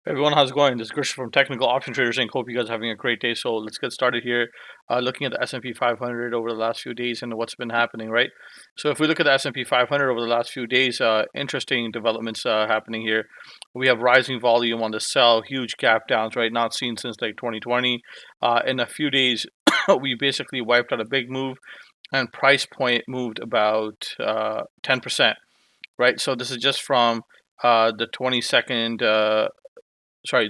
Hey everyone, how's it going? This is Christian from Technical Option Traders Inc. Hope you guys are having a great day. So let's get started here. Looking at the S&P 500 over the last few days and what's been happening, right? So if we look at the S&P 500 over the last few days, interesting developments happening here. We have rising volume on the sell, huge gap downs, right? Not seen since like 2020. In a few days, we basically wiped out a big move, and price point moved about 10%, right? So this is just from the 22nd.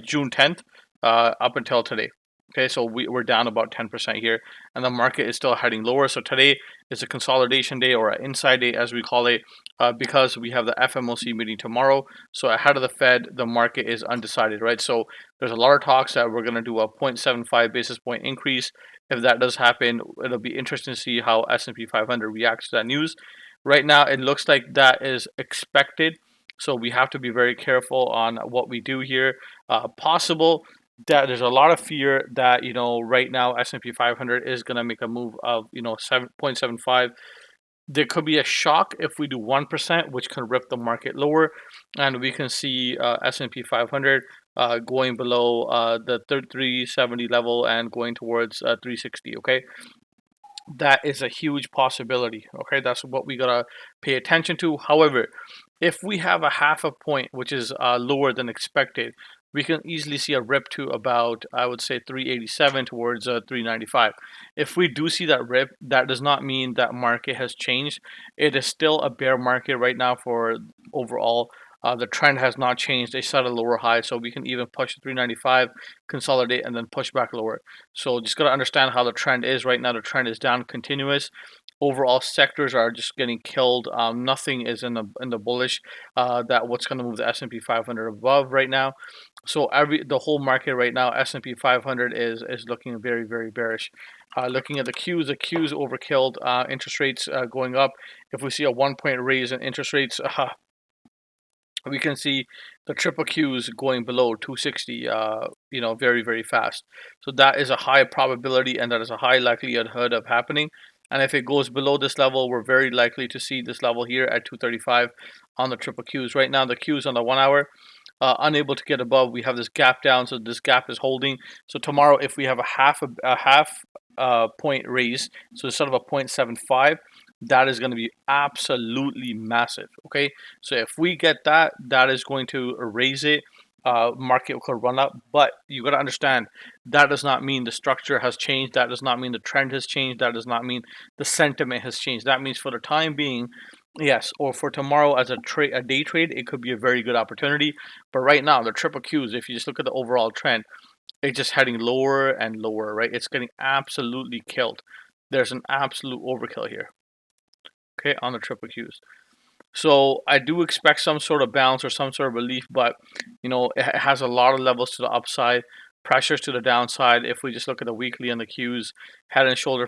June 10th, up until today. Okay, so we're down about 10% here, and the market is still heading lower. So today is a consolidation day, or an inside day as we call it, because we have the FMOC meeting tomorrow. So ahead of the Fed, the market is undecided, right? So there's a lot of talks that we're going to do a 0.75 basis point increase. If that does happen, it'll be interesting to see how S&P 500 reacts to that news. Right now, it looks like that is expected. So we have to be very careful on what we do here. Possible that there's a lot of fear that right now S&P 500 is going to make a move of 7.75. There could be a shock if we do 1%, which can rip the market lower, and we can see S&P 500 going below the 370 level and going towards 360. Okay, that is a huge possibility. Okay, that's what we gotta pay attention to. However, if we have a half a point, which is lower than expected, we can easily see a rip to about, I would say, 387 towards 395. If we do see that rip, that does not mean that market has changed. It is still a bear market right now for overall. The trend has not changed. They set a lower high, so we can even push 395, consolidate, and then push back lower. So just gotta understand how the trend is right now. The trend is down continuous. Overall sectors are just getting killed. Nothing is in the bullish. That what's going to move the S&P 500 above right now. So the whole market right now, S&P 500 is looking very bearish. Looking at the Qs overkilled. Interest rates going up. If we see a 1 point raise in interest rates, we can see the triple Qs going below 260, very fast. So that is a high probability, and that is a high likelihood of happening. And if it goes below this level, we're very likely to see this level here at 235 on the triple Qs. Right now, the Qs on the 1 hour, unable to get above. We have this gap down, so this gap is holding. So tomorrow, if we have a half point raise, so instead of a 0.75, that is going to be absolutely massive. Okay, so if we get that, that is going to raise it. Market could run up, but you got to understand that does not mean the structure has changed. That does not mean the trend has changed. That does not mean the sentiment has changed. That means for the time being, yes, or for tomorrow as a day trade, it could be a very good opportunity. But right now, the triple Qs, if you just look at the overall trend, it's just heading lower and lower, right? It's getting absolutely killed. There's an absolute overkill here, okay, on the triple Qs. So I do expect some sort of bounce or some sort of relief, but it has a lot of levels to the upside, pressures to the downside. If we just look at the weekly and the Qs, head and shoulder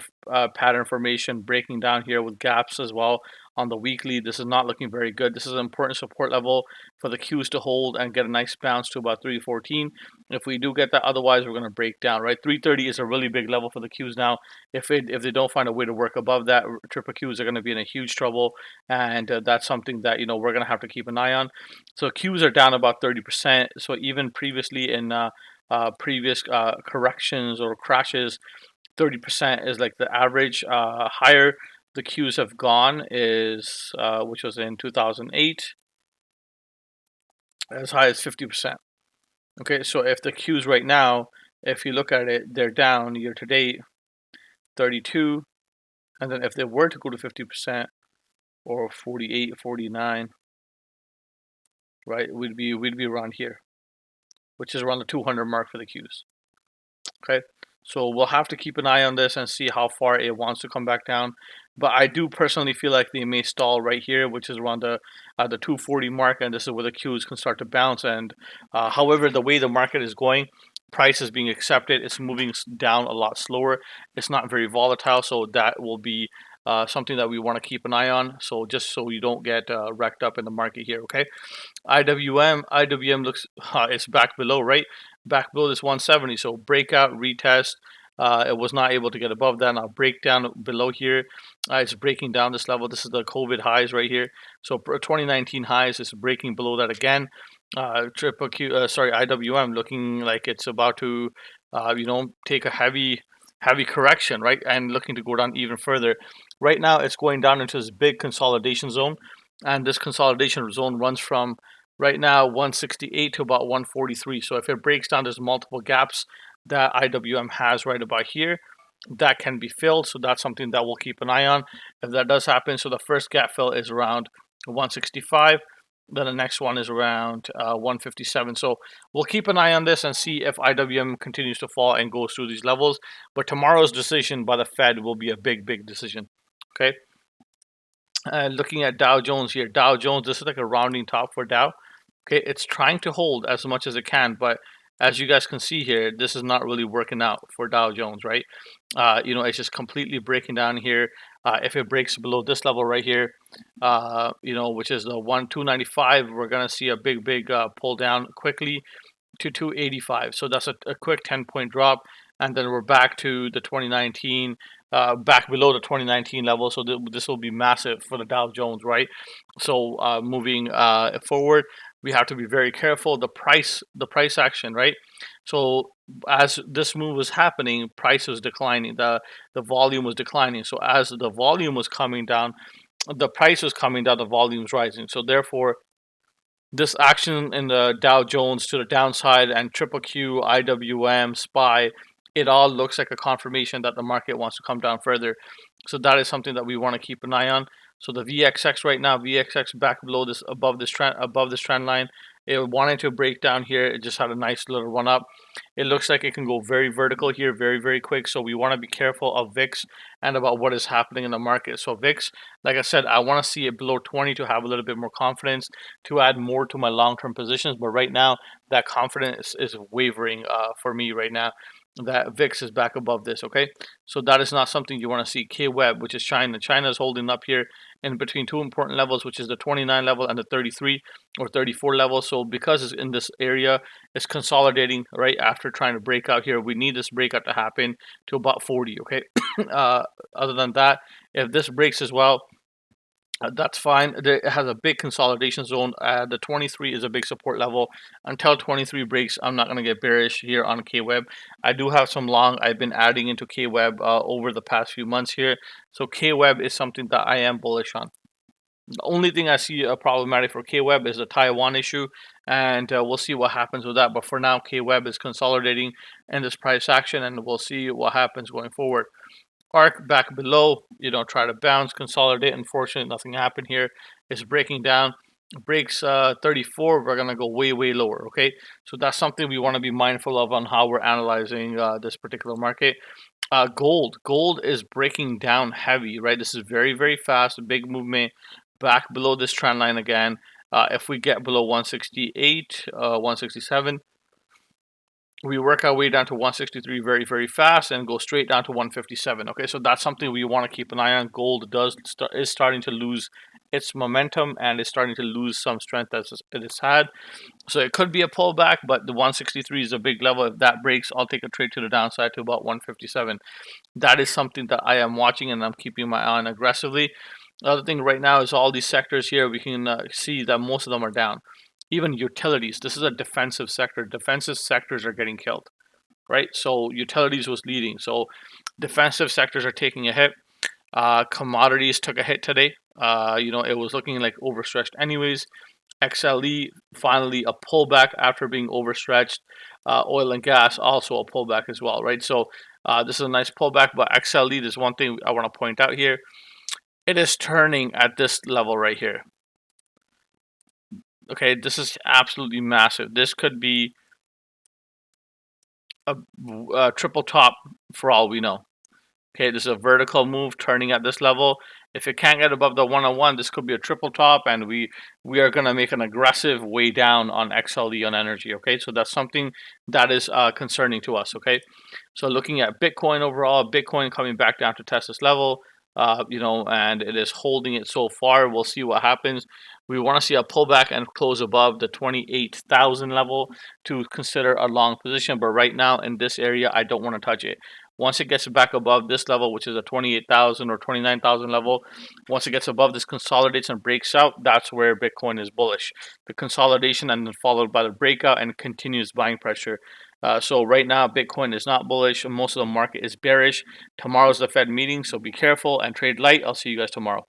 pattern formation breaking down here with gaps as well on the weekly. This is not looking very good. This is an important support level for the Qs to hold and get a nice bounce to about 314. If we do get that, otherwise we're going to break down, right? 330 is a really big level for the Qs now. If they don't find a way to work above that, triple Qs are going to be in a huge trouble, and that's something that we're going to have to keep an eye on. So Qs are down about 30%. So even previously in previous corrections or crashes, 30% is like the average. Higher the Qs have gone is which was in 2008, as high as 50%. Okay, so if the Qs right now, if you look at it, they're down year to date 32, and then if they were to go to 50% or 48, 49, right, we'd be around here, which is around the 200 mark for the Qs. Okay, so we'll have to keep an eye on this and see how far it wants to come back down. But I do personally feel like they may stall right here, which is around the 240 mark, and this is where the Qs can start to bounce. And however, the way the market is going, price is being accepted. It's moving down a lot slower. It's not very volatile, so that will be something that we want to keep an eye on. So just so you don't get wrecked up in the market here, okay? IWM looks it's back below, right? Back below this 170. So breakout, retest. It was not able to get above that. Now breakdown below here. It's breaking down this level. This is the COVID highs right here. So 2019 highs is breaking below that again. IWM looking like it's about to, take a heavy correction, right? And looking to go down even further. Right now, it's going down into this big consolidation zone, and this consolidation zone runs from right now 168 to about 143. So if it breaks down, there's multiple gaps that IWM has right about here that can be filled. So that's something that we'll keep an eye on if that does happen. So the first gap fill is around 165. Then the next one is around 157. So we'll keep an eye on this and see if IWM continues to fall and goes through these levels. But tomorrow's decision by the Fed will be a big decision. Okay. Looking at Dow Jones here, Dow Jones, this is like a rounding top for Dow. Okay, it's trying to hold as much as it can, but as you guys can see here, this is not really working out for Dow Jones, right? It's just completely breaking down here. If it breaks below this level right here, which is the 295, we're gonna see a big pull down quickly to 285. So that's a quick 10-point drop, and then we're back to the 2019, back below the 2019 level. So this will be massive for the Dow Jones, right? So moving forward, we have to be very careful. The price action, right? So as this move was happening, price was declining. The volume was declining. So as the volume was coming down, the price was coming down. The volume was rising. So therefore, this action in the Dow Jones to the downside and triple Q, IWM, SPY, it all looks like a confirmation that the market wants to come down further. So that is something that we want to keep an eye on. So the VXX right now, VXX back below this, above this trend line. It wanted to break down here. It just had a nice little run up. It looks like it can go very vertical here, very quick. So we want to be careful of VIX and about what is happening in the market. So VIX, like I said, I want to see it below 20 to have a little bit more confidence to add more to my long-term positions. But right now, that confidence is wavering for me right now. That VIX is back above this, okay? So that is not something you want to see. K-Web, which is China. China is holding up here in between two important levels, which is the 29 level and the 33 or 34 level. So because it's in this area, it's consolidating right after trying to break out here. We need this breakout to happen to about 40, okay? Other than that, if this breaks as well, that's fine. It has a big consolidation zone. The 23 is a big support level. Until 23 breaks, I'm not going to get bearish here on K-Web. I do have some long I've been adding into K-Web over the past few months here. So K-Web is something that I am bullish on. The only thing I see problematic for K-Web is the Taiwan issue, and we'll see what happens with that. But for now, K-Web is consolidating in this price action, and we'll see what happens going forward. ARC back below, try to bounce, consolidate. Unfortunately, nothing happened here. It's breaking down. Breaks 34, we're gonna go way lower. Okay, so that's something we want to be mindful of on how we're analyzing this particular market. Gold is breaking down heavy, right? This is very fast, big movement back below this trend line again. If we get below 168, 167, we work our way down to 163 very fast and go straight down to 157. Okay, so that's something we want to keep an eye on. Gold is starting to lose its momentum and is starting to lose some strength that it has had. So it could be a pullback, but the 163 is a big level. If that breaks, I'll take a trade to the downside to about 157. That is something that I am watching and I'm keeping my eye on aggressively. The other thing right now is all these sectors here, we can see that most of them are down. Even utilities, this is a defensive sector. Defensive sectors are getting killed, right? So utilities was leading. So defensive sectors are taking a hit. Commodities took a hit today. It was looking like overstretched anyways. XLE, finally a pullback after being overstretched. Oil and gas, also a pullback as well, right? So this is a nice pullback, but XLE, there's one thing I want to point out here. It is turning at this level right here. Okay, this is absolutely massive. This could be a triple top for all we know. Okay, this is a vertical move turning at this level. If it can't get above the 101, this could be a triple top, and we are going to make an aggressive way down on XLE on energy. Okay, so that's something that is concerning to us. Okay, so looking at Bitcoin overall, Bitcoin coming back down to test this level. And it is holding it so far. We'll see what happens. We want to see a pullback and close above the 28,000 level to consider a long position. But right now in this area, I don't want to touch it. Once it gets back above this level, which is a 28,000 or 29,000 level, once it gets above this, consolidates and breaks out, that's where Bitcoin is bullish. The consolidation and then followed by the breakout and continuous buying pressure. So right now, Bitcoin is not bullish. Most of the market is bearish. Tomorrow's the Fed meeting, so be careful and trade light. I'll see you guys tomorrow.